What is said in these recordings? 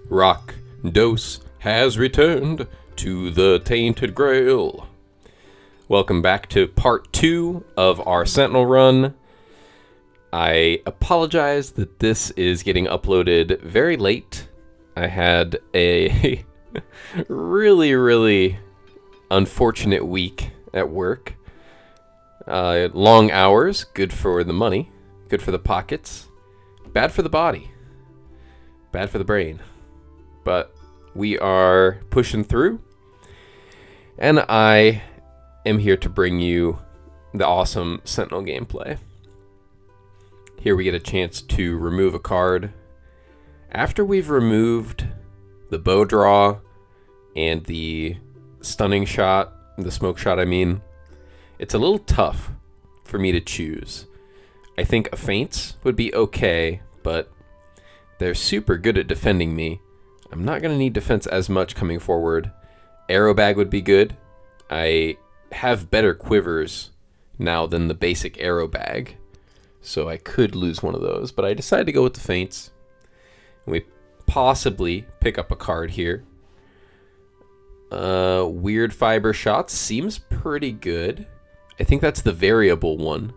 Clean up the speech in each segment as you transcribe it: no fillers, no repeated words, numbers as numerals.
Rakdos has returned to the Tainted Grail. Welcome back to part 2 of our Sentinel run. I apologize that this is getting uploaded very late. I had a really unfortunate week at work. Long hours, good for the money, good for the pockets, bad for the body, bad for the brain. But we are pushing through, and I am here to bring you the awesome Sentinel gameplay. Here we get a chance to remove a card. After we've removed the bow draw and the stunning shot, the smoke shot I mean, it's a little tough for me to choose. I think a feints would be okay, but they're super good at defending me. I'm not going to need defense as much coming forward. Arrow bag would be good. I have better quivers now than the basic arrow bag, so I could lose one of those, but I decided to go with the feints. We possibly pick up a card here. Weird fiber shots seems pretty good. I think that's the variable one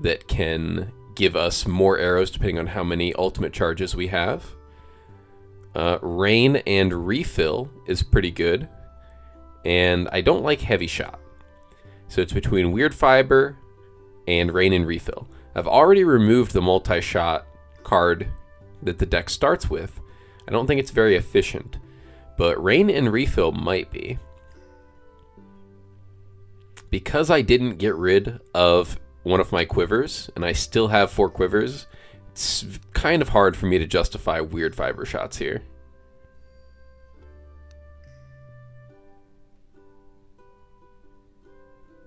that can give us more arrows depending on how many ultimate charges we have. Rain and refill is pretty good, and I don't like heavy shot. So it's between weird fiber and rain and refill. I've already removed the multi-shot card that the deck starts with. I don't think it's very efficient, but rain and refill might be. Because I didn't get rid of one of my quivers, and I still have 4 quivers, it's kind of hard for me to justify weird fiber shots here.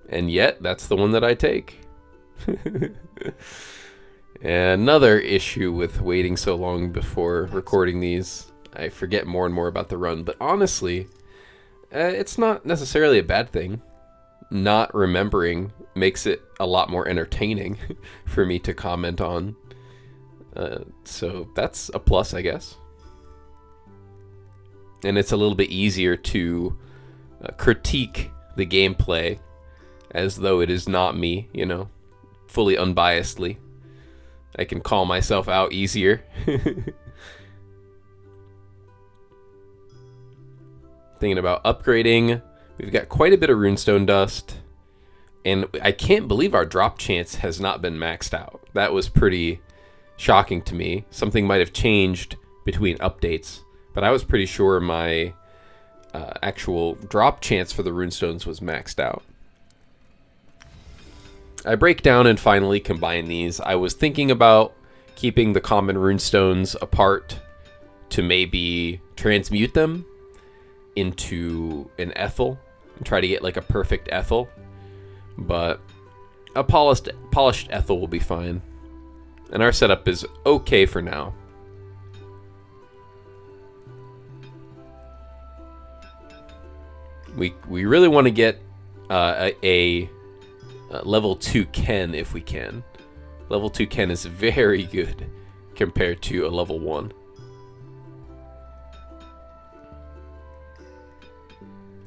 And yet, that's the one that I take. Another issue with waiting so long before recording these. I forget more and more about the run, but honestly, it's not necessarily a bad thing. Not remembering makes it a lot more entertaining for me to comment on. So that's a plus, I guess. And it's a little bit easier to critique the gameplay as though it is not me, you know, fully unbiasedly. I can call myself out easier. Thinking about upgrading. We've got quite a bit of runestone dust, and I can't believe our drop chance has not been maxed out. That was pretty shocking to me. Something might have changed between updates, but I was pretty sure my actual drop chance for the runestones was maxed out. I break down and finally combine these. I was thinking about keeping the common runestones apart to maybe transmute them into an ethel and try to get like a perfect ethel, but a polished ethel will be fine, and our setup is okay for now. We really want to get a level 2 Ken if we can. Level 2 Ken is very good compared to a level 1.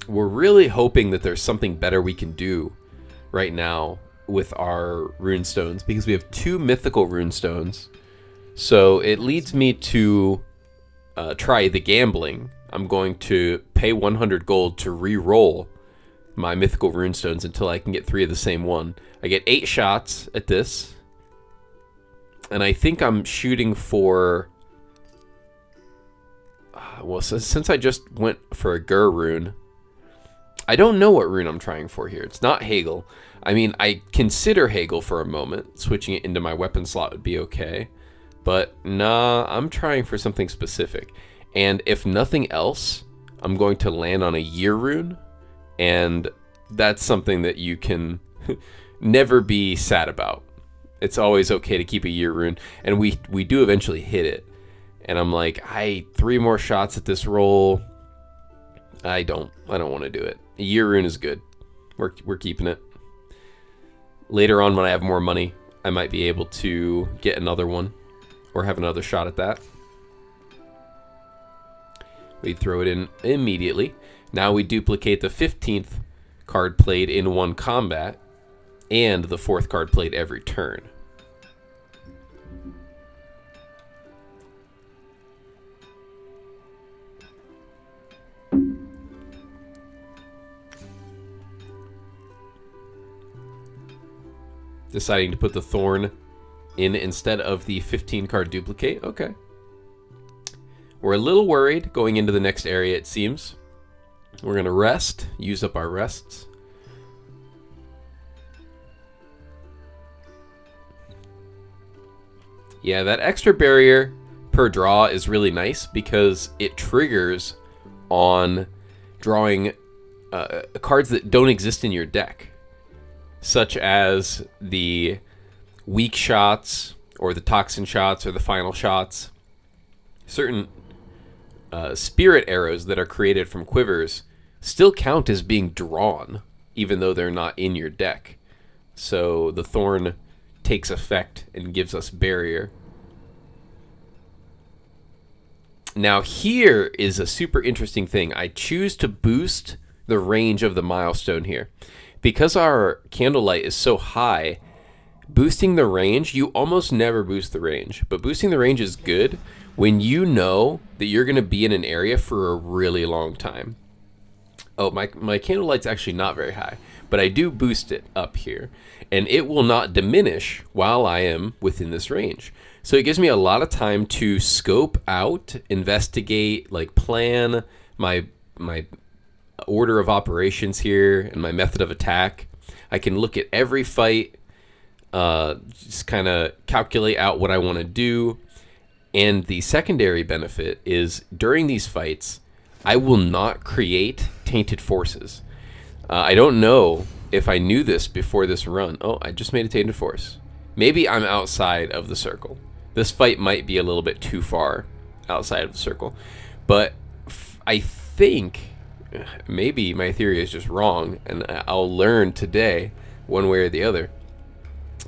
We're really hoping that there's something better we can do right now with our runestones, because we have 2 mythical runestones. So it leads me to try the gambling. I'm going to pay 100 gold to re-roll my mythical runestones until I can get 3 of the same one. I get 8 shots at this, and I think I'm shooting for well, since I just went for a Gur rune, I don't know what rune I'm trying for here. It's not Hagel. I mean, I consider Hagel for a moment. Switching it into my weapon slot would be okay, but nah, I'm trying for something specific. And if nothing else, I'm going to land on a year rune, and that's something that you can never be sad about. It's always okay to keep a year rune, and we do eventually hit it. And I'm like, 3 more shots at this roll. I don't want to do it. A year rune is good. We're keeping it. Later on, when I have more money, I might be able to get another one or have another shot at that. We throw it in immediately. Now we duplicate the 15th card played in one combat and the 4th card played every turn. Deciding to put the Thorn in instead of the 15 card duplicate. Okay. We're a little worried going into the next area, it seems. We're going to rest, use up our rests. Yeah, that extra barrier per draw is really nice because it triggers on drawing cards that don't exist in your deck, such as the weak shots or the toxin shots or the final shots. Certain spirit arrows that are created from quivers still count as being drawn, even though they're not in your deck. So the Thorn takes effect and gives us barrier. Now here is a super interesting thing. I choose to boost the range of the milestone here. Because our candlelight is so high, boosting the range, you almost never boost the range. But boosting the range is good when you know that you're going to be in an area for a really long time. Oh, my candlelight's actually not very high, but I do boost it up here. And it will not diminish while I am within this range. So it gives me a lot of time to scope out, investigate, like plan my order of operations here and my method of attack. I can look at every fight, just kind of calculate out what I want to do. And the secondary benefit is during these fights, I will not create tainted forces. I don't know if I knew this before this run. Oh, I just made a tainted force. Maybe I'm outside of the circle. This fight might be a little bit too far outside of the circle. But I think maybe my theory is just wrong, and I'll learn today one way or the other.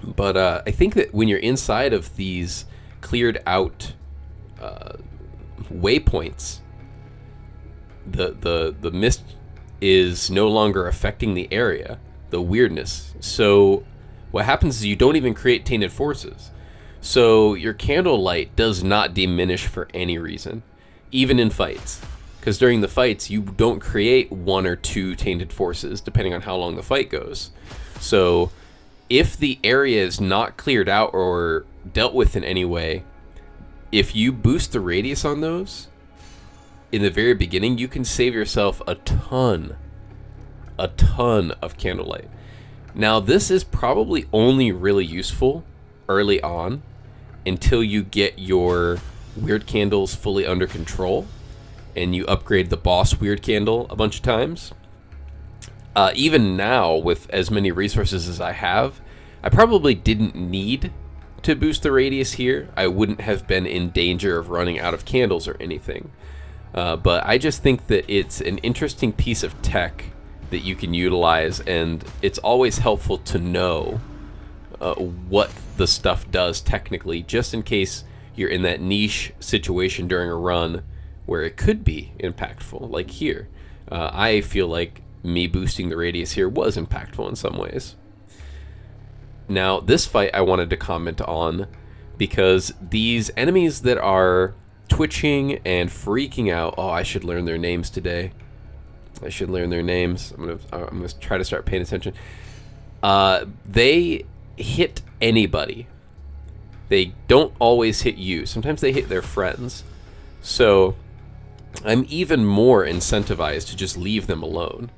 But I think that when you're inside of these cleared out waypoints, the mist is no longer affecting the area, the weirdness. So what happens is you don't even create tainted forces. So your candlelight does not diminish for any reason, even in fights. Because during the fights, you don't create 1 or 2 tainted forces, depending on how long the fight goes. So if the area is not cleared out or dealt with in any way, if you boost the radius on those in the very beginning, you can save yourself a ton of candlelight. Now, this is probably only really useful early on until you get your weird candles fully under control and you upgrade the boss weird candle a bunch of times. Even now, with as many resources as I have, I probably didn't need to boost the radius here. I wouldn't have been in danger of running out of candles or anything. But I just think that it's an interesting piece of tech that you can utilize, and it's always helpful to know what the stuff does technically, just in case you're in that niche situation during a run where it could be impactful, like here. I feel like me boosting the radius here was impactful in some ways. Now, this fight I wanted to comment on because these enemies that are twitching and freaking out, oh, I should learn their names today. I should learn their names. I'm gonna try to start paying attention. They hit anybody. They don't always hit you. Sometimes they hit their friends. So I'm even more incentivized to just leave them alone.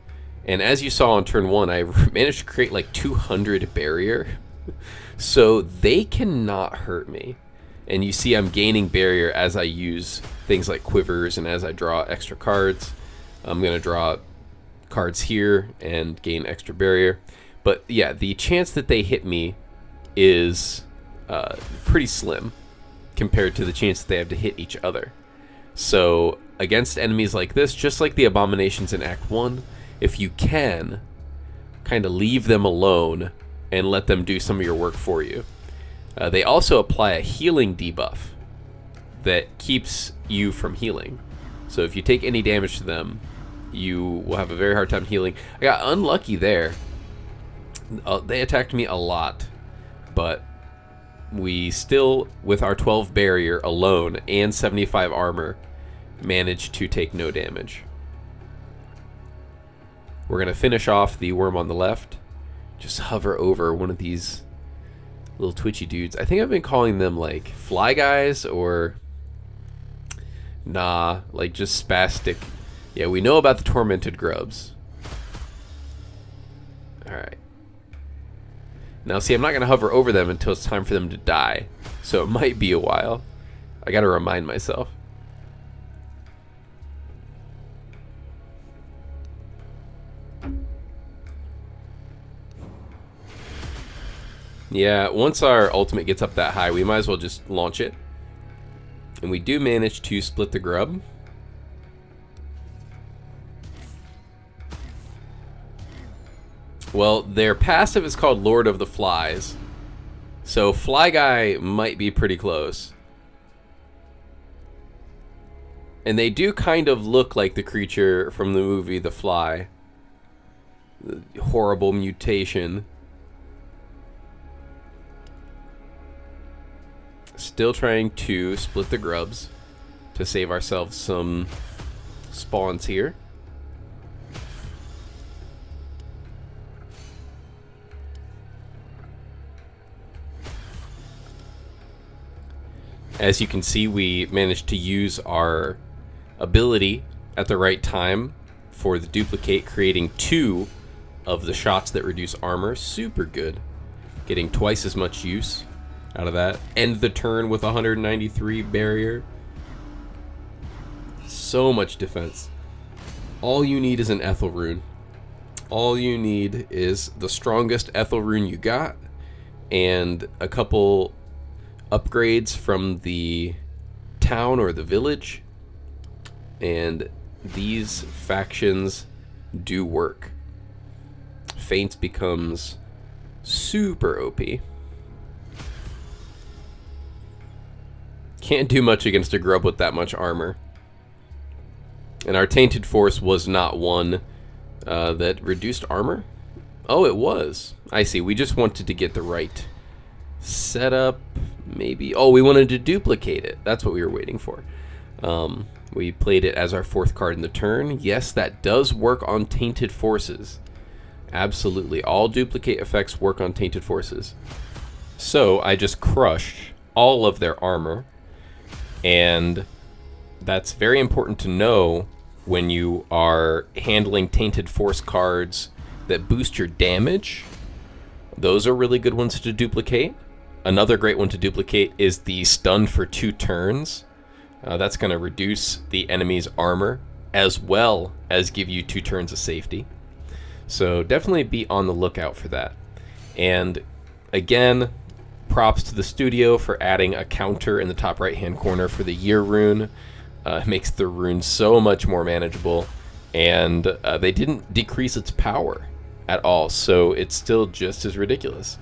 And as you saw on turn 1, I managed to create like 200 barrier. So they cannot hurt me. And you see I'm gaining barrier as I use things like quivers and as I draw extra cards. I'm going to draw cards here and gain extra barrier. But yeah, the chance that they hit me is pretty slim compared to the chance that they have to hit each other. So against enemies like this, just like the abominations in Act 1, if you can, kind of leave them alone and let them do some of your work for you. They also apply a healing debuff that keeps you from healing. So if you take any damage to them, you will have a very hard time healing. I got unlucky there. They attacked me a lot, but we still, with our 12 barrier alone and 75 armor, managed to take no damage. We're going to finish off the worm on the left. Just hover over one of these little twitchy dudes. I think I've been calling them like fly guys or... Nah, like just spastic. Yeah, we know about the tormented grubs. Alright. Now see, I'm not going to hover over them until it's time for them to die. So it might be a while. I got to remind myself. Yeah, once our ultimate gets up that high, we might as well just launch it. And we do manage to split the grub. Well, their passive is called Lord of the Flies. So Fly Guy might be pretty close. And they do kind of look like the creature from the movie The Fly. The horrible mutation. Still trying to split the grubs to save ourselves some spawns here. As you can see, we managed to use our ability at the right time for the duplicate, creating 2 of the shots that reduce armor. Super good. Getting twice as much use out of that. End the turn with 193 barrier. So much defense. All you need is an Ethel rune. All you need is the strongest Ethel rune you got and a couple upgrades from the town or the village, and these factions do work. Faints becomes super OP. Can't do much against a grub with that much armor. And our Tainted Force was not one that reduced armor. Oh, it was. I see. We just wanted to get the right setup, maybe. Oh, we wanted to duplicate it. That's what we were waiting for. We played it as our 4th card in the turn. Yes, that does work on Tainted Forces. Absolutely. All duplicate effects work on Tainted Forces. So I just crushed all of their armor. And that's very important to know when you are handling Tainted Force cards that boost your damage. Those are really good ones to duplicate. Another great one to duplicate is the stun for 2 turns. That's going to reduce the enemy's armor as well as give you 2 turns of safety. So definitely be on the lookout for that. And again, props to the studio for adding a counter in the top right hand corner for the year rune. It makes the rune so much more manageable, and they didn't decrease its power at all, so it's still just as ridiculous.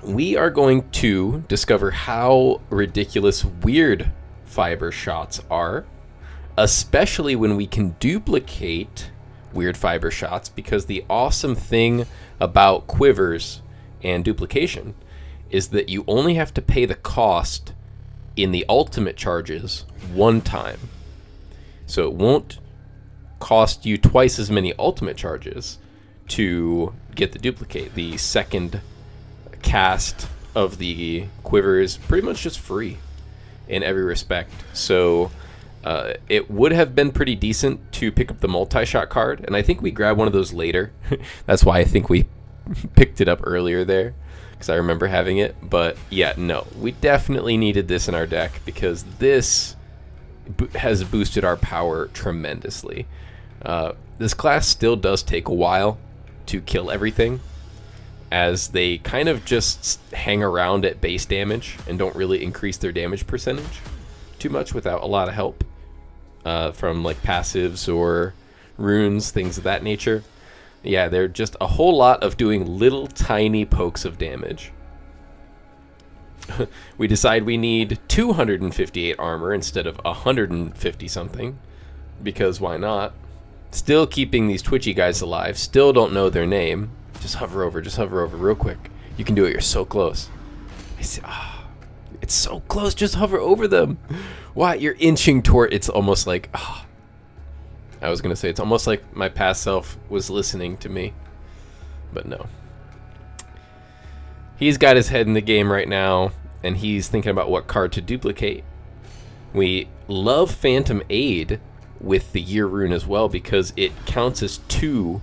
We are going to discover how ridiculous weird fiber shots are, especially when we can duplicate weird fiber shots, because the awesome thing about quivers and duplication is that you only have to pay the cost in the ultimate charges 1 time. So it won't cost you twice as many ultimate charges to get the duplicate. The second cast of the quiver is pretty much just free in every respect. So it would have been pretty decent to pick up the multi-shot card, and I think we grabbed one of those later. That's why I think we picked it up earlier there, because I remember having it. But yeah, no, we definitely needed this in our deck, because this has boosted our power tremendously. This class still does take a while to kill everything, as they kind of just hang around at base damage and don't really increase their damage percentage too much without a lot of help from like passives or runes, things of that nature. Yeah, they're just a whole lot of doing little tiny pokes of damage. We decide we need 258 armor instead of 150 something, because why not? Still keeping these twitchy guys alive. Still don't know their name. Just hover over real quick. You can do it. You're so close. I see, it's so close. Just hover over them. Why? You're inching toward. It's almost like. I was gonna say it's almost like my past self was listening to me, but no. He's got his head in the game right now, and he's thinking about what card to duplicate. We love Phantom Aid with the Year Rune as well because it counts as 2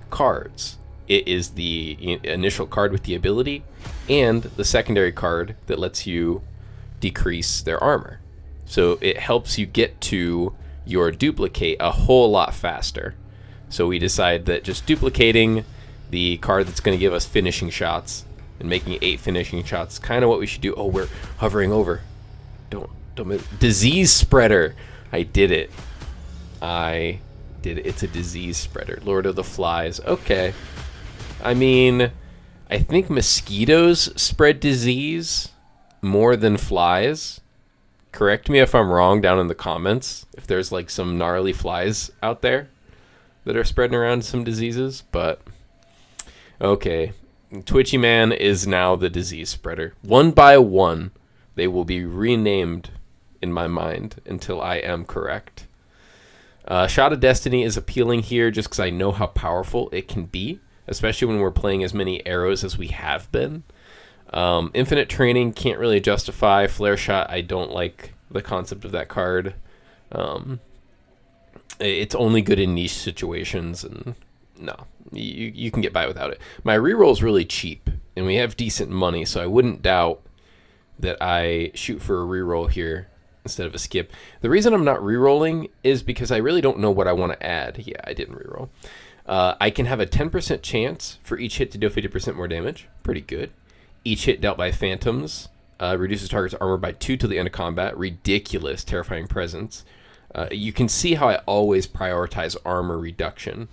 cards. It is the initial card with the ability and the secondary card that lets you decrease their armor. So it helps you get to your duplicate a whole lot faster. So we decide that just duplicating the card that's going to give us finishing shots and making 8 finishing shots, kind of what we should do. Oh, we're hovering over. Don't miss. Disease spreader. I did it. It's a disease spreader. Lord of the Flies. Okay. I mean, I think mosquitoes spread disease more than flies. Correct me if I'm wrong down in the comments, if there's like some gnarly flies out there that are spreading around some diseases, but okay. Twitchy Man is now the disease spreader. One by one, they will be renamed in my mind until I am correct. Shot of Destiny is appealing here just because I know how powerful it can be, especially when we're playing as many arrows as we have been. Infinite Training can't really justify. Flare Shot, I don't like the concept of that card. It's only good in niche situations, and no, you can get by without it. My reroll is really cheap, and we have decent money, so I wouldn't doubt that I shoot for a reroll here instead of a skip. The reason I'm not rerolling is because I really don't know what I want to add. Yeah, I didn't reroll. I can have a 10% chance for each hit to deal 50% more damage. Pretty good. Each hit dealt by phantoms reduces target's armor by 2 till the end of combat. Ridiculous, terrifying presence. You can see how I always prioritize armor reduction.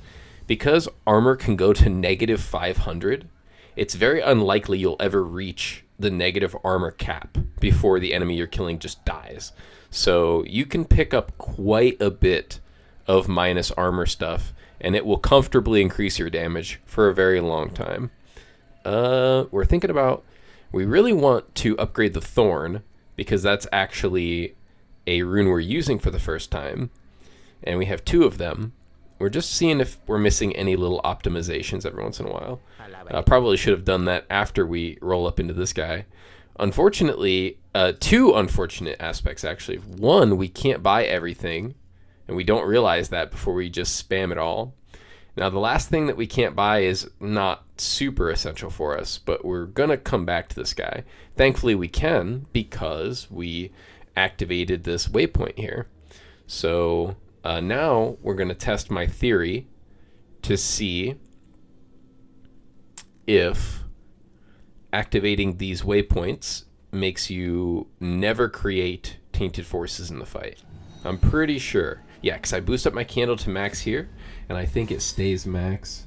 Because armor can go to negative 500, it's very unlikely you'll ever reach the negative armor cap before the enemy you're killing just dies. So you can pick up quite a bit of minus armor stuff, and it will comfortably increase your damage for a very long time. We're thinking about, we really want to upgrade the Thorn, because that's actually a rune we're using for the first time, and we have 2 of them. We're just seeing if we're missing any little optimizations every once in a while. Probably should have done that after we roll up into this guy. Unfortunately, 2 unfortunate aspects, actually. 1, we can't buy everything, and we don't realize that before we just spam it all. Now, the last thing that we can't buy is not super essential for us, but we're going to come back to this guy. Thankfully, we can, because we activated this waypoint here. So now we're going to test my theory to see if activating these waypoints makes you never create tainted forces in the fight. I'm pretty sure. Yeah, because I boost up my candle to max here, and I think it stays max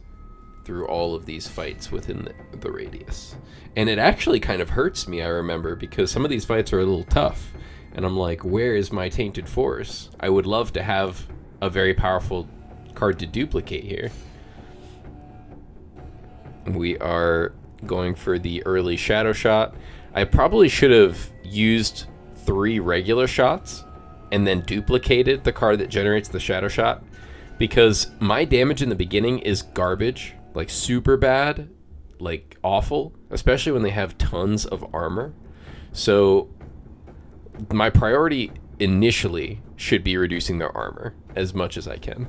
through all of these fights within the radius. And it actually kind of hurts me, I remember, because some of these fights are a little tough. And I'm like, where is my tainted force? I would love to have a very powerful card to duplicate here. We are going for the early shadow shot. I probably should have used 3 regular shots and then duplicated the card that generates the shadow shot, because my damage in the beginning is garbage, like super bad, like awful, especially when they have tons of armor. So my priority initially should be reducing their armor as much as I can.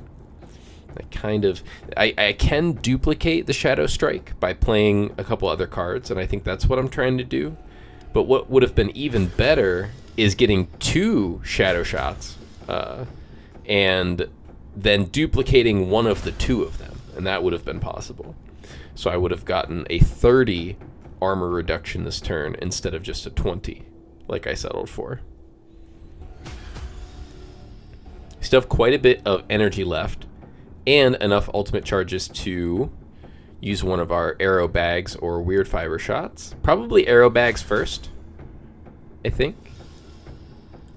I can duplicate the Shadow Strike by playing a couple other cards, and I think that's what I'm trying to do. But what would have been even better is getting 2 Shadow Shots and then duplicating one of the 2 of them, and that would have been possible. So I would have gotten a 30 armor reduction this turn instead of just a 20, like I settled for. Still have quite a bit of energy left, and enough ultimate charges to use one of our arrow bags or weird fiber shots. Probably arrow bags first, I think.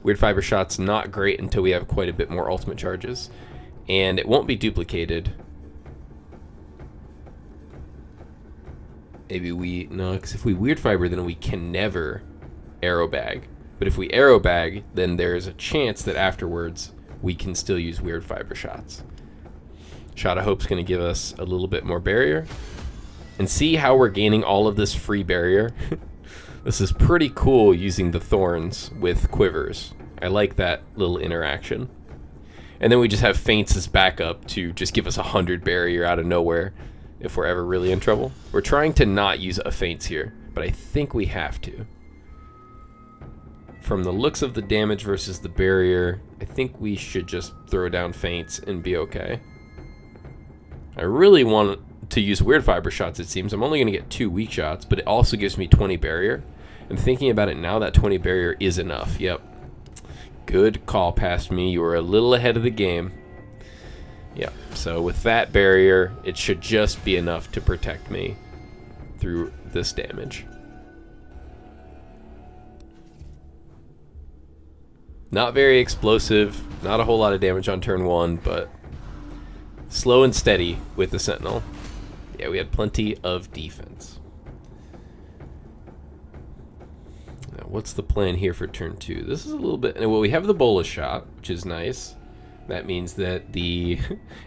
Weird Fiber Shot's not great until we have quite a bit more ultimate charges. And it won't be duplicated. Maybe we... No, because if we Weird Fiber, then we can never arrow bag. But if we arrow bag, then there's a chance that afterwards we can still use Weird Fiber Shots. Shot of Hope's going to give us a little bit more barrier. And see how we're gaining all of this free barrier? This is pretty cool using the thorns with quivers. I like that little interaction. And then we just have feints as backup to just give us 100 barrier out of nowhere if we're ever really in trouble. We're trying to not use a feints here, but I think we have to. From the looks of the damage versus the barrier, I think we should just throw down feints and be okay. I really want to use Weird Fiber Shots, it seems. I'm only going to get 2 weak shots, but it also gives me 20 barrier. And thinking about it now, that 20 barrier is enough. Yep. Good call past me. You were a little ahead of the game. Yep. So with that barrier, it should just be enough to protect me through this damage. Not very explosive. Not a whole lot of damage on turn 1, but slow and steady with the Sentinel. Yeah, we had plenty of defense. Now, what's the plan here for turn 2? This is a little bit... Well, we have the bolus shot, which is nice. That means that the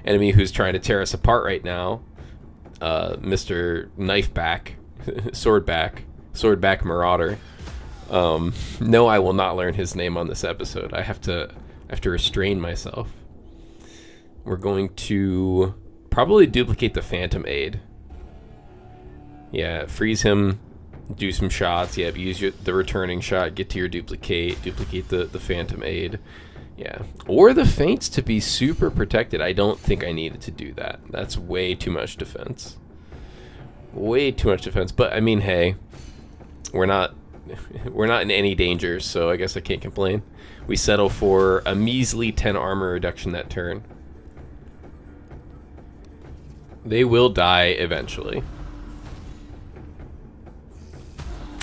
enemy who's trying to tear us apart right now, Mr. Knifeback, Swordback Marauder. No, I will not learn his name on this episode. I have to restrain myself. We're going to probably duplicate the Phantom Aid. Yeah, freeze him, do some shots. Yeah, use the returning shot, get to your duplicate the Phantom Aid. Yeah, or the feints to be super protected. I don't think I needed to do that. That's way too much defense. Way too much defense. But I mean, hey, we're not in any danger, so I guess I can't complain. We settle for a measly 10 armor reduction that turn. They will die eventually.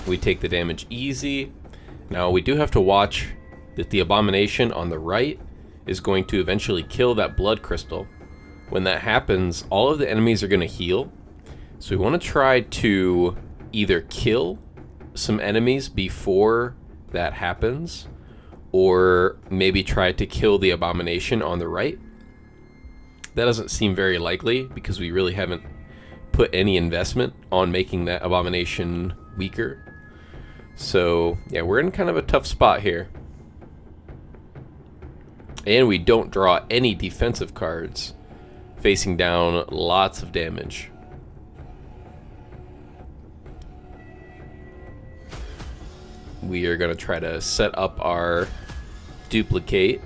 We take the damage easy. Now we do have to watch that the abomination on the right is going to eventually kill that blood crystal. When that happens, all of the enemies are going to heal. So we want to try to either kill some enemies before that happens, or maybe try to kill the abomination on the right. That doesn't seem very likely because we really haven't put any investment on making that abomination weaker. So yeah, we're in kind of a tough spot here. And we don't draw any defensive cards, facing down lots of damage. We are going to try to set up our duplicate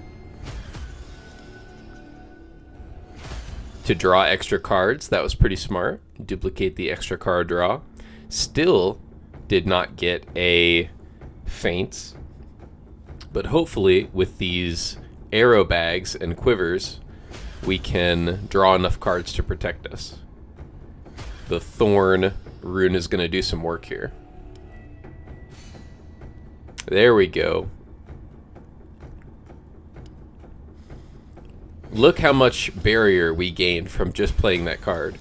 to draw extra cards. That was pretty smart. Duplicate the extra card draw. Still did not get a feints, but hopefully with these arrow bags and quivers we can draw enough cards to protect us. The Thorn rune is going to do some work here. There we go. Look how much barrier we gained from just playing that card.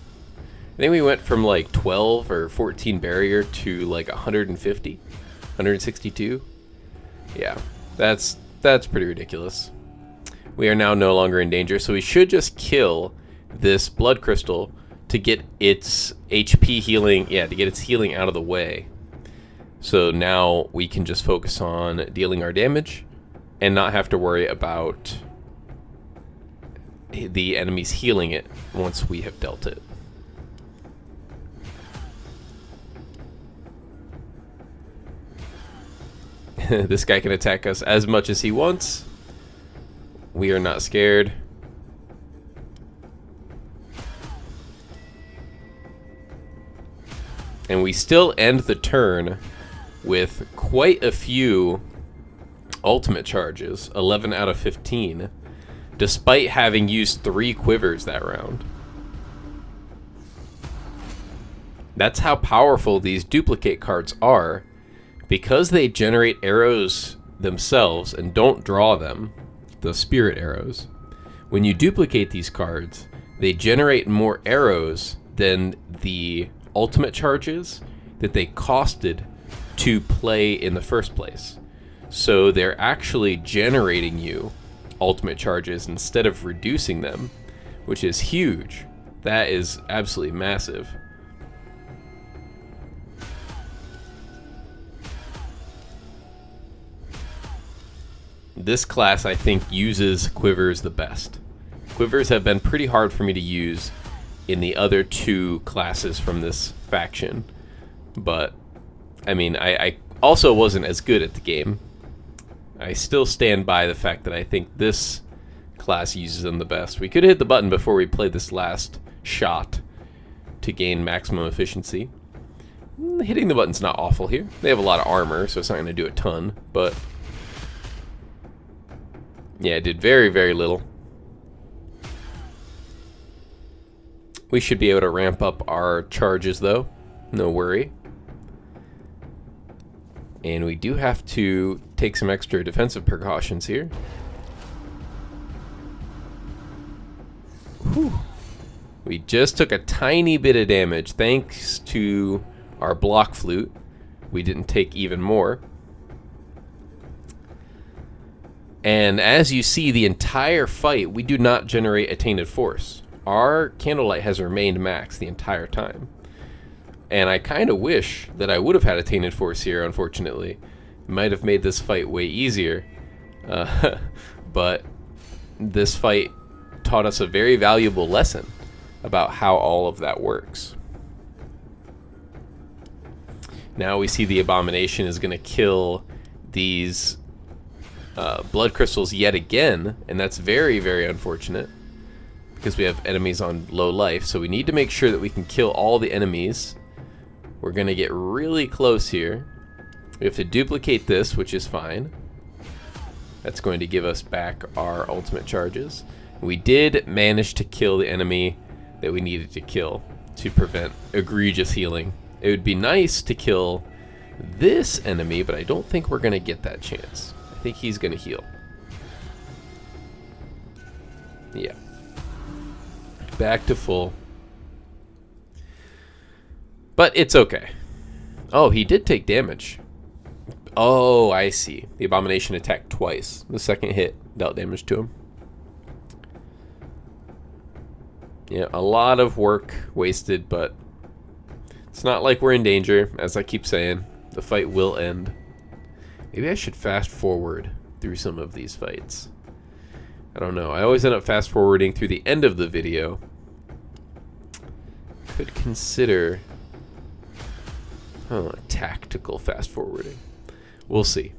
I think we went from like 12 or 14 barrier to like 150, 162. Yeah, that's pretty ridiculous. We are now no longer in danger, so we should just kill this blood crystal to get its HP healing, yeah, to get its healing out of the way. So now we can just focus on dealing our damage and not have to worry about the enemies healing it once we have dealt it. This guy can attack us as much as he wants. We are not scared. And we still end the turn with quite a few ultimate charges, 11 out of 15, despite having used 3 quivers that round. That's how powerful these duplicate cards are, Because they generate arrows themselves and don't draw them, the spirit arrows, when you duplicate these cards, they generate more arrows than the ultimate charges that they costed to play in the first place. So they're actually generating you ultimate charges instead of reducing them, which is huge. That is absolutely massive. This class, I think, uses quivers the best. Quivers have been pretty hard for me to use in the other two classes from this faction. But, I mean, I also wasn't as good at the game. I still stand by the fact that I think this class uses them the best. We could hit the button before we play this last shot to gain maximum efficiency. Hitting the button's not awful here. They have a lot of armor, so it's not going to do a ton, but yeah, it did very, very little. We should be able to ramp up our charges, though. No worry. And we do have to take some extra defensive precautions here. Whew. We just took a tiny bit of damage thanks to our block flute. We didn't take even more. And as you see, the entire fight, we do not generate a tainted force. Our candlelight has remained max the entire time. And I kind of wish that I would have had a tainted force here, unfortunately. It might have made this fight way easier. But this fight taught us a very valuable lesson about how all of that works. Now we see the abomination is going to kill these blood crystals yet again, and that's very, very unfortunate because we have enemies on low life, so we need to make sure that we can kill all the enemies. We're going to get really close here. We have to duplicate this, which is fine. That's going to give us back our ultimate charges. We did manage to kill the enemy that we needed to kill to prevent egregious healing. It would be nice to kill this enemy, but I don't think we're going to get that chance. I think he's going to heal. Yeah. Back to full. But it's okay. Oh, he did take damage. Oh, I see. The abomination attacked twice. The second hit dealt damage to him. Yeah, a lot of work wasted, but it's not like we're in danger, as I keep saying. The fight will end. Maybe I should fast forward through some of these fights. I don't know. I always end up fast forwarding through the end of the video. Could consider tactical fast forwarding. We'll see.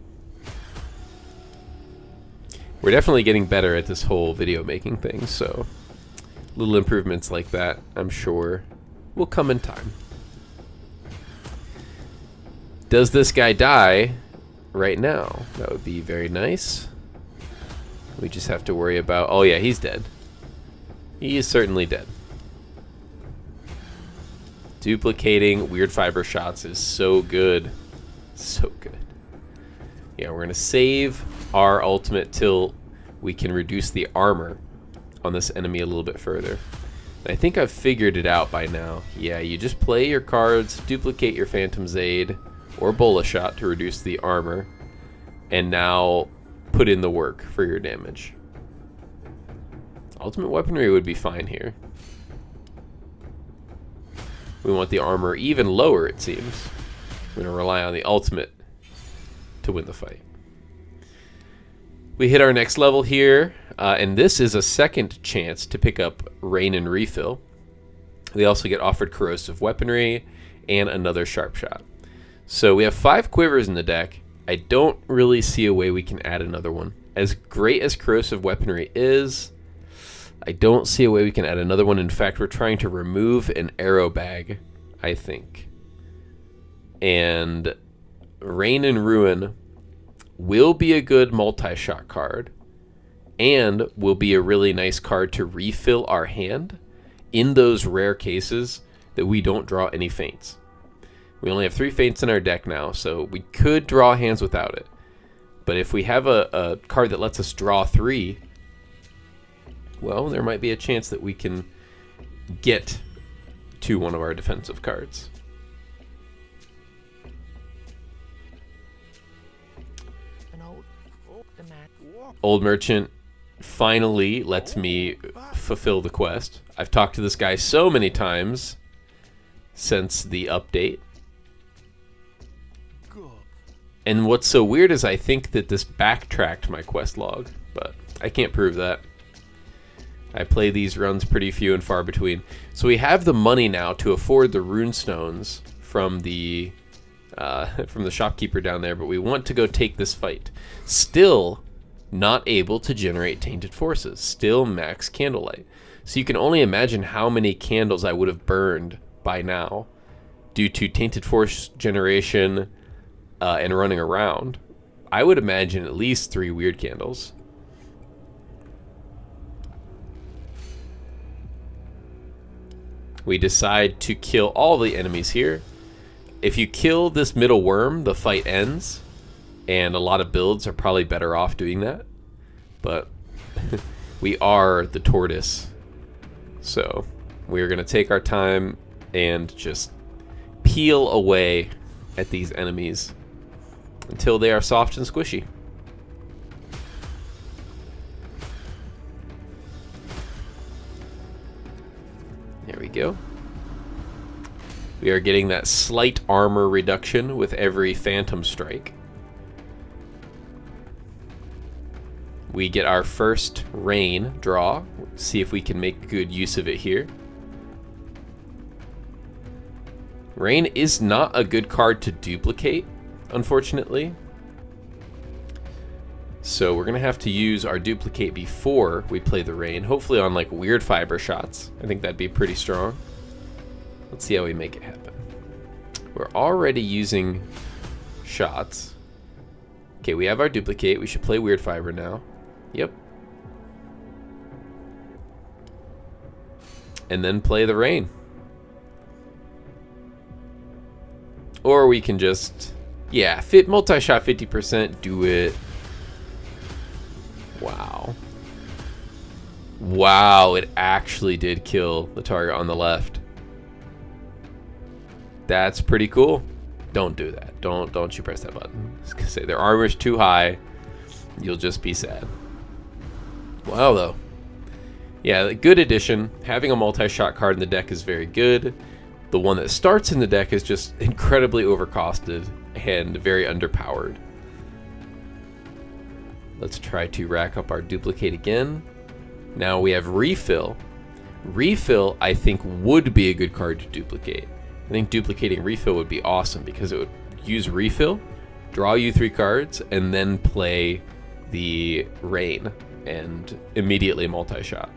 We're definitely getting better at this whole video making thing, so little improvements like that, I'm sure, will come in time. Does this guy die right now? That would be very nice. We just have to worry about... Oh yeah, he's dead. He is certainly dead. Duplicating weird fiber shots is so good. So good. Yeah, we're going to save our ultimate till we can reduce the armor on this enemy a little bit further. And I think I've figured it out by now. Yeah, you just play your cards, duplicate your Phantom's Aid or Bola Shot to reduce the armor, and now put in the work for your damage. Ultimate weaponry would be fine here. We want the armor even lower, it seems. We're going to rely on the ultimate to win the fight. We hit our next level here, and this is a second chance to pick up Rain and Refill. We also get offered Corrosive Weaponry and another Sharp Shot. So we have 5 quivers in the deck. I don't really see a way we can add another one. As great as Corrosive Weaponry is, I don't see a way we can add another one. In fact, we're trying to remove an arrow bag, I think. And Rain and Ruin will be a good multi-shot card and will be a really nice card to refill our hand in those rare cases that we don't draw any feints. We only have 3 Fates in our deck now, so we could draw hands without it. But if we have a card that lets us draw 3, well, there might be a chance that we can get to one of our defensive cards. Old Merchant finally lets me fulfill the quest. I've talked to this guy so many times since the update. And what's so weird is I think that this backtracked my quest log, but I can't prove that. I play these runs pretty few and far between. So we have the money now to afford the runestones from the shopkeeper down there, but we want to go take this fight. Still not able to generate tainted forces. Still max candlelight. So you can only imagine how many candles I would have burned by now due to tainted force generation and running around. I would imagine at least 3 weird candles. We decide to kill all the enemies here. If you kill this middle worm, the fight ends, and a lot of builds are probably better off doing that. But we are the tortoise, so we're going to take our time and just peel away at these enemies until they are soft and squishy. There we go. We are getting that slight armor reduction with every Phantom Strike. We get our first rain draw. See if we can make good use of it here. Rain is not a good card to duplicate, unfortunately. So we're going to have to use our duplicate before we play the rain. Hopefully on like weird fiber shots. I think that'd be pretty strong. Let's see how we make it happen. We're already using shots. Okay, we have our duplicate. We should play weird fiber now. Yep. And then play the rain. Or we can just, yeah, multi-shot 50%, do it. Wow. Wow, it actually did kill the target on the left. That's pretty cool. Don't do that. Don't you press that button. I was gonna say their armor's too high. You'll just be sad. Wow, though. Yeah, good addition. Having a multi-shot card in the deck is very good. The one that starts in the deck is just incredibly overcosted and very underpowered. Let's try to rack up our duplicate again. Now we have refill. Refill, I think, would be a good card to duplicate. I think duplicating refill would be awesome because it would use refill, draw you 3 cards, and then play the rain and immediately multi-shot.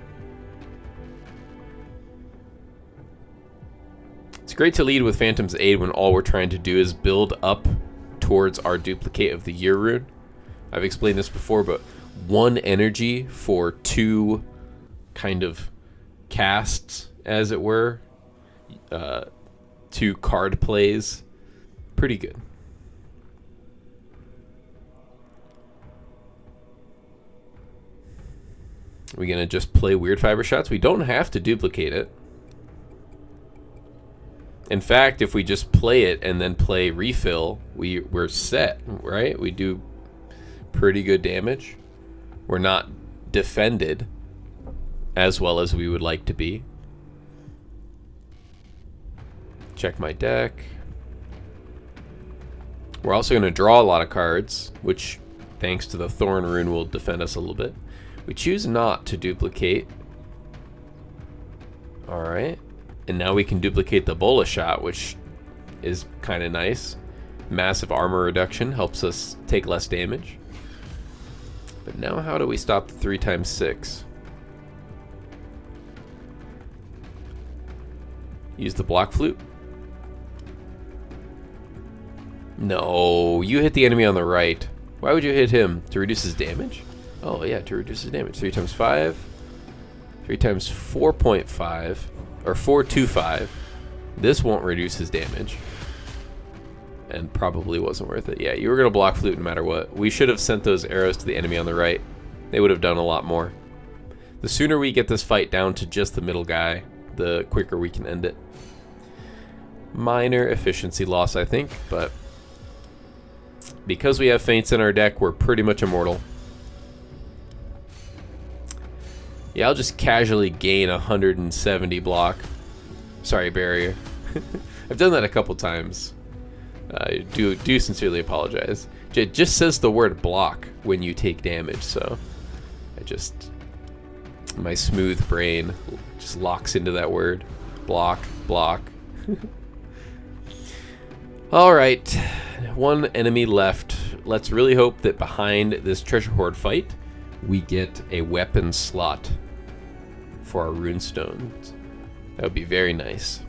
It's great to lead with Phantom's Aid when all we're trying to do is build up towards our duplicate of the Year Rune. I've explained this before, but 1 energy for 2 kind of casts, as it were, 2 card plays, pretty good. We're gonna just play weird fiber shots. We don't have to duplicate it. In fact, if we just play it and then play refill, we're set, right? We do pretty good damage. We're not defended as well as we would like to be. Check my deck. We're also going to draw a lot of cards, which, thanks to the Thorn Rune, will defend us a little bit. We choose not to duplicate. Alright. And now we can duplicate the Bola Shot, which is kind of nice. Massive armor reduction helps us take less damage. But now how do we stop the 3x6? Use the block flute. No, you hit the enemy on the right. Why would you hit him? To reduce his damage? Oh yeah, to reduce his damage. 3x5. 3x 4.5. Or 425. This won't reduce his damage. and probably wasn't worth it. Yeah, you were going to block flute no matter what. We should have sent those arrows to the enemy on the right. They would have done a lot more. The sooner we get this fight down to just the middle guy, the quicker we can end it. Minor efficiency loss, I think, but because we have feints in our deck, we're pretty much immortal. Yeah, I'll just casually gain 170 block. Sorry, barrier. I've done that a couple times. I do sincerely apologize. It just says the word block when you take damage, so my smooth brain just locks into that word. Block, block. Alright, one enemy left. Let's really hope that behind this treasure hoard fight, we get a weapon slot for our runestones. That would be very nice.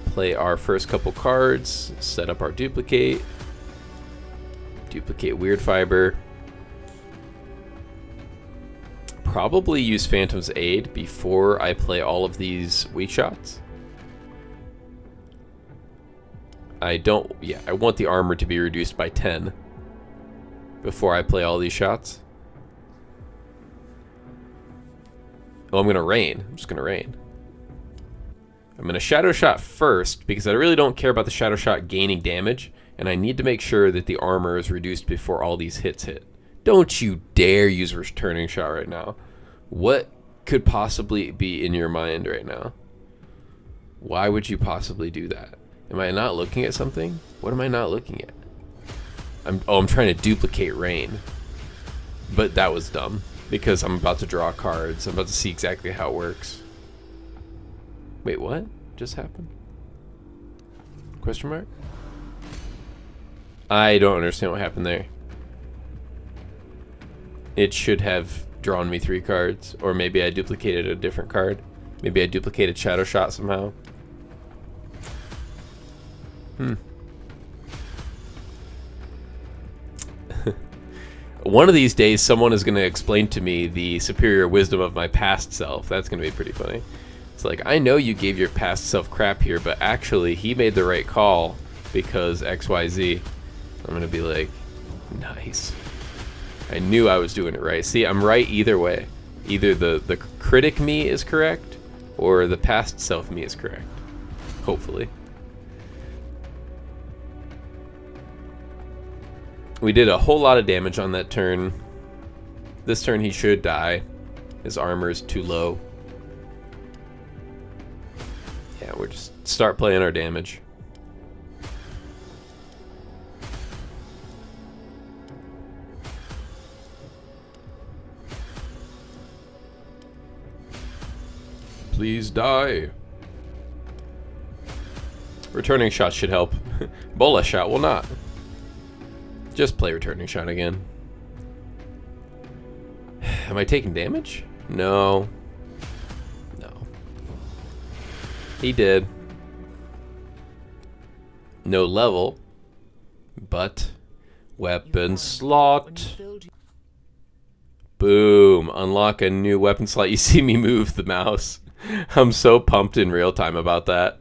Play our first couple cards, set up our duplicate weird fiber. Probably use Phantom's Aid before I play all of these weak shots. I want the armor to be reduced by 10 before I play all these shots. Oh, I'm gonna rain. I'm just gonna rain. I'm gonna shadow shot first because I really don't care about the shadow shot gaining damage, and I need to make sure that the armor is reduced before all these hits hit. Don't you dare use returning shot right now. What could possibly be in your mind right now? Why would you possibly do that? Am I not looking at something? What am I not looking at? I'm trying to duplicate rain. But that was dumb because I'm about to draw cards. I'm about to see exactly how it works. Wait, what just happened? Question mark? I don't understand what happened there. It should have drawn me 3 cards, or maybe I duplicated a different card. Maybe I duplicated shadow shot somehow. One of these days, someone is going to explain to me the superior wisdom of my past self. That's going to be pretty funny. It's like, I know you gave your past self crap here, but actually, he made the right call because XYZ. I'm going to be like, nice. I knew I was doing it right. See, I'm right either way. Either the critic me is correct, or the past self me is correct. Hopefully. We did a whole lot of damage on that turn. This turn he should die. His armor is too low. Yeah, we're just start playing our damage. Please die. Returning shot should help. Bola shot will not. Just play returning shot again. Am I taking damage? No. No. He did. No level. But weapon slot. Boom. Unlock a new weapon slot. You see me move the mouse. I'm so pumped in real time about that.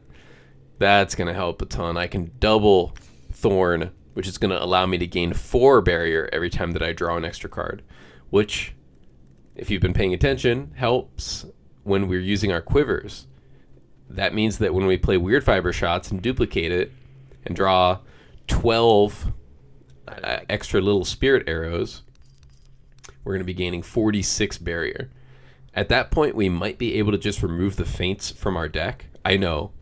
That's going to help a ton. I can double Thorn, which is going to allow me to gain 4 barrier every time that I draw an extra card, which, if you've been paying attention, helps when we're using our quivers. That means that when we play weird fiber shots and duplicate it and draw 12 extra little spirit arrows, we're going to be gaining 46 barrier. At that point, we might be able to just remove the feints from our deck. I know.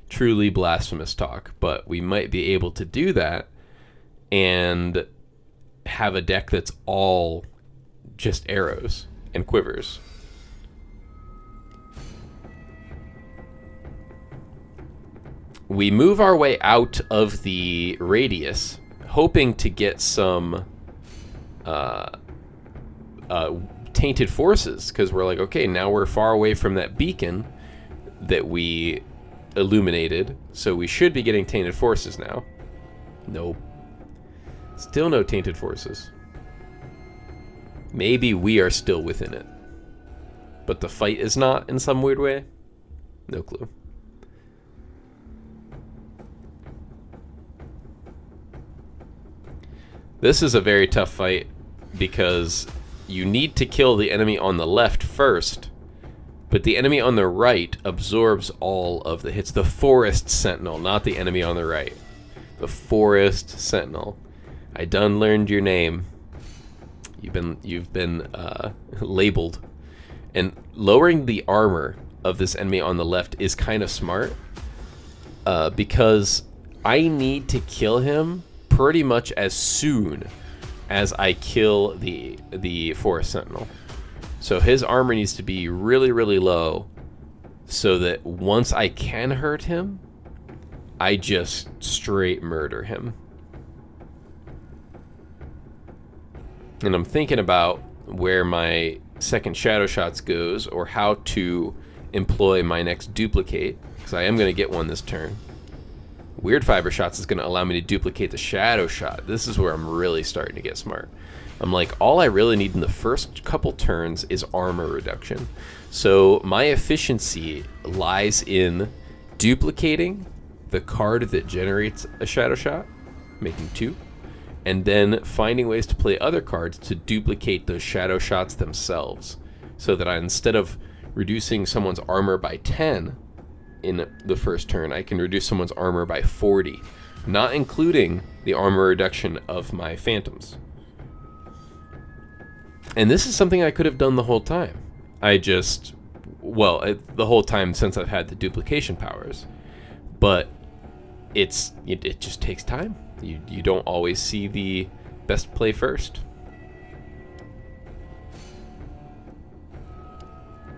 Truly blasphemous talk, but we might be able to do that and have a deck that's all just arrows and quivers. We move our way out of the radius, hoping to get some tainted forces, because we're like, okay, now we're far away from that beacon that we illuminated, so we should be getting tainted forces now. Nope. Still no tainted forces. Maybe we are still within it, but the fight is not in some weird way. No clue. This is a very tough fight because you need to kill the enemy on the left first, but the enemy on the right absorbs all of the hits. The Forest Sentinel, not the enemy on the right. The Forest Sentinel. I done learned your name. You've been labeled. And lowering the armor of this enemy on the left is kind of smart because I need to kill him pretty much as soon as I kill the Forest Sentinel. So his armor needs to be really, really low so that once I can hurt him, I just straight murder him. And I'm thinking about where my second Shadow Shots goes, or how to employ my next duplicate, because I am going to get one this turn. Weird Fiber Shots is going to allow me to duplicate the Shadow Shot. This is where I'm really starting to get smart. I'm like, all I really need in the first couple turns is armor reduction. So my efficiency lies in duplicating the card that generates a Shadow Shot, making 2, and then finding ways to play other cards to duplicate those Shadow Shots themselves, so that instead of reducing someone's armor by 10 in the first turn, I can reduce someone's armor by 40, not including the armor reduction of my phantoms. And this is something I could have done the whole time. The whole time since I've had the duplication powers. But it just takes time. You don't always see the best play first.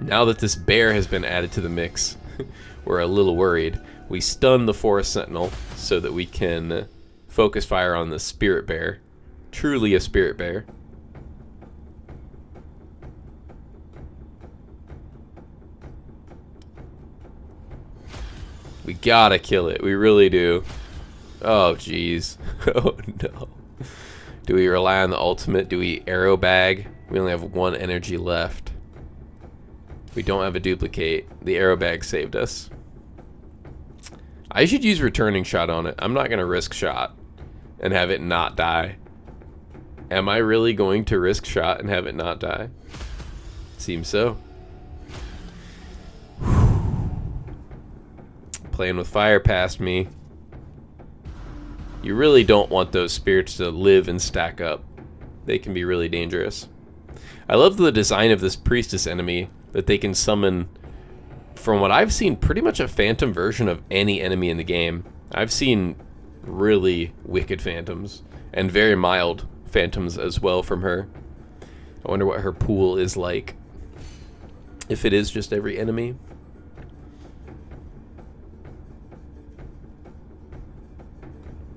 Now that this bear has been added to the mix, we're a little worried. We stun the Forest Sentinel so that we can focus fire on the Spirit Bear. Truly a Spirit Bear. We gotta kill it. We really do. Oh, jeez. Oh, no. Do we rely on the ultimate? Do we arrow bag? We only have 1 energy left. We don't have a duplicate. The arrow bag saved us. I should use returning shot on it. I'm not going to risk shot and have it not die. Am I really going to risk shot and have it not die? Seems so. Playing with fire past me. You really don't want those spirits to live and stack up. They can be really dangerous. I love the design of this priestess enemy, that they can summon, from what I've seen, pretty much a phantom version of any enemy in the game. I've seen really wicked phantoms, and very mild phantoms as well from her. I wonder what her pool is like, if it is just every enemy.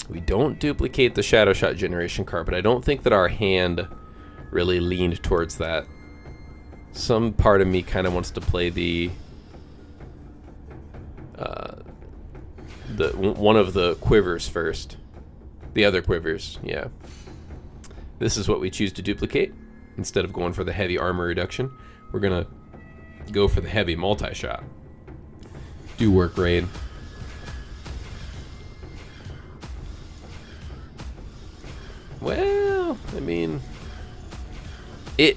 We don't duplicate the Shadow Shot generation card, but I don't think that our hand really leaned towards that. Some part of me kind of wants to play the one of the quivers first. The other quivers, yeah. This is what we choose to duplicate. Instead of going for the heavy armor reduction, we're gonna go for the heavy multi-shot. Do work, Rain. Well, I mean,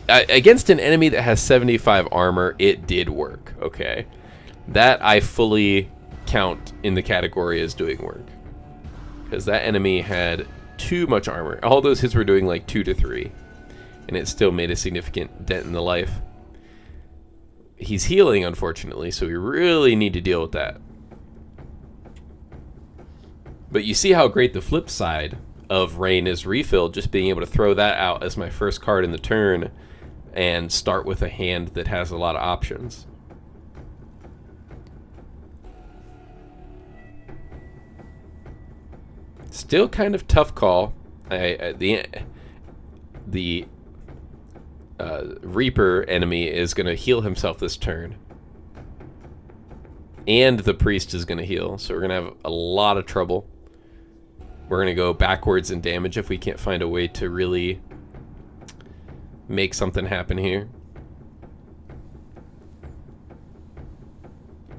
against an enemy that has 75 armor, it did work, okay? That I fully count in the category as doing work. Because that enemy had too much armor. All those hits were doing like 2 to 3. And it still made a significant dent in the life. He's healing, unfortunately, so we really need to deal with that. But you see how great the flip side of Rain is refilled, just being able to throw that out as my first card in the turn and start with a hand that has a lot of options. Still kind of tough call. The Reaper enemy is going to heal himself this turn. And the Priest is going to heal, so we're going to have a lot of trouble. We're going to go backwards in damage if we can't find a way to really make something happen here.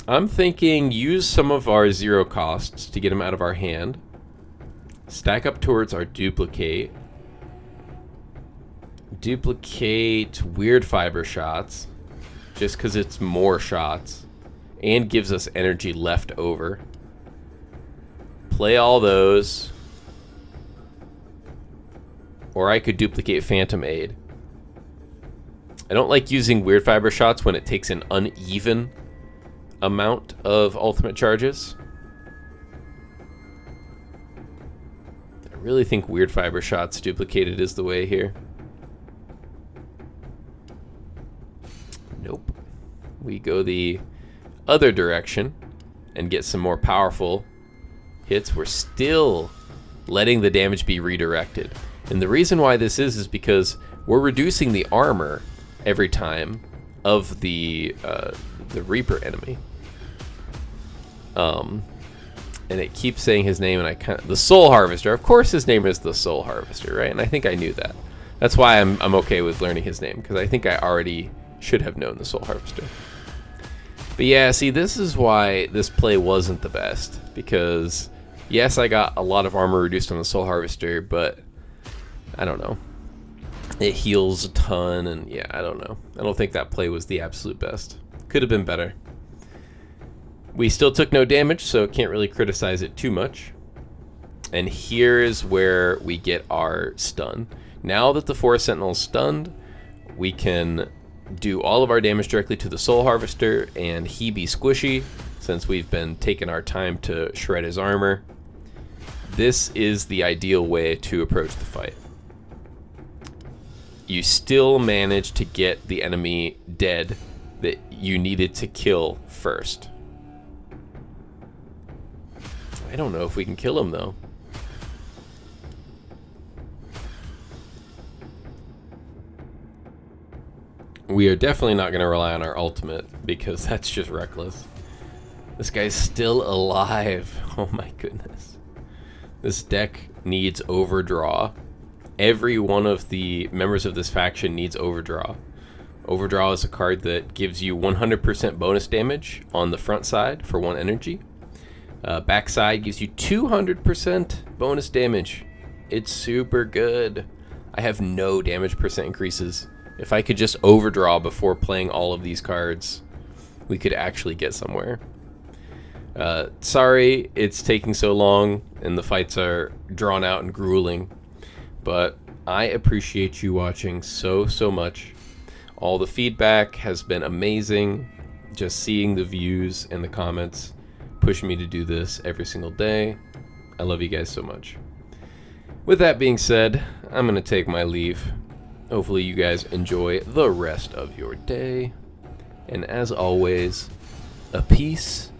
I'm thinking use some of our 0 costs to get him out of our hand. Stack up towards our duplicate. Duplicate weird fiber shots, just because it's more shots, and gives us energy left over. Play all those. Or I could duplicate Phantom Aid. I don't like using weird fiber shots when it takes an uneven amount of ultimate charges. I really think weird fiber shots duplicated is the way here. Nope. We go the other direction and get some more powerful hits. We're still letting the damage be redirected. And the reason why this is because we're reducing the armor every time of the Reaper enemy. And it keeps saying his name, and I kind of, the Soul Harvester. Of course, his name is the Soul Harvester, right? And I think I knew that. That's why I'm okay with learning his name, because I think I already should have known the Soul Harvester. But yeah, see, this is why this play wasn't the best, because yes, I got a lot of armor reduced on the Soul Harvester, but I don't know. It heals a ton, and yeah, I don't know. I don't think that play was the absolute best. Could have been better. We still took no damage, so can't really criticize it too much. And here's where we get our stun. Now that the Forest Sentinel is stunned, we can do all of our damage directly to the Soul Harvester, and he be squishy, since we've been taking our time to shred his armor. This is the ideal way to approach the fight. You still manage to get the enemy dead that you needed to kill first. I don't know if we can kill him, though. We are definitely not going to rely on our ultimate, because that's just reckless. This guy's still alive. Oh my goodness. This deck needs overdraw. Every one of the members of this faction needs overdraw. Overdraw is a card that gives you 100% bonus damage on the front side for 1 energy. Backside gives you 200% bonus damage. It's super good. I have no damage percent increases. If I could just overdraw before playing all of these cards, we could actually get somewhere. Sorry it's taking so long and the fights are drawn out and grueling, but I appreciate you watching so much. All the feedback has been amazing. Just seeing the views and the comments pushing me to do this every single day. I love you guys so much. With that being said, I'm gonna take my leave. Hopefully you guys enjoy the rest of your day. And as always, a peace.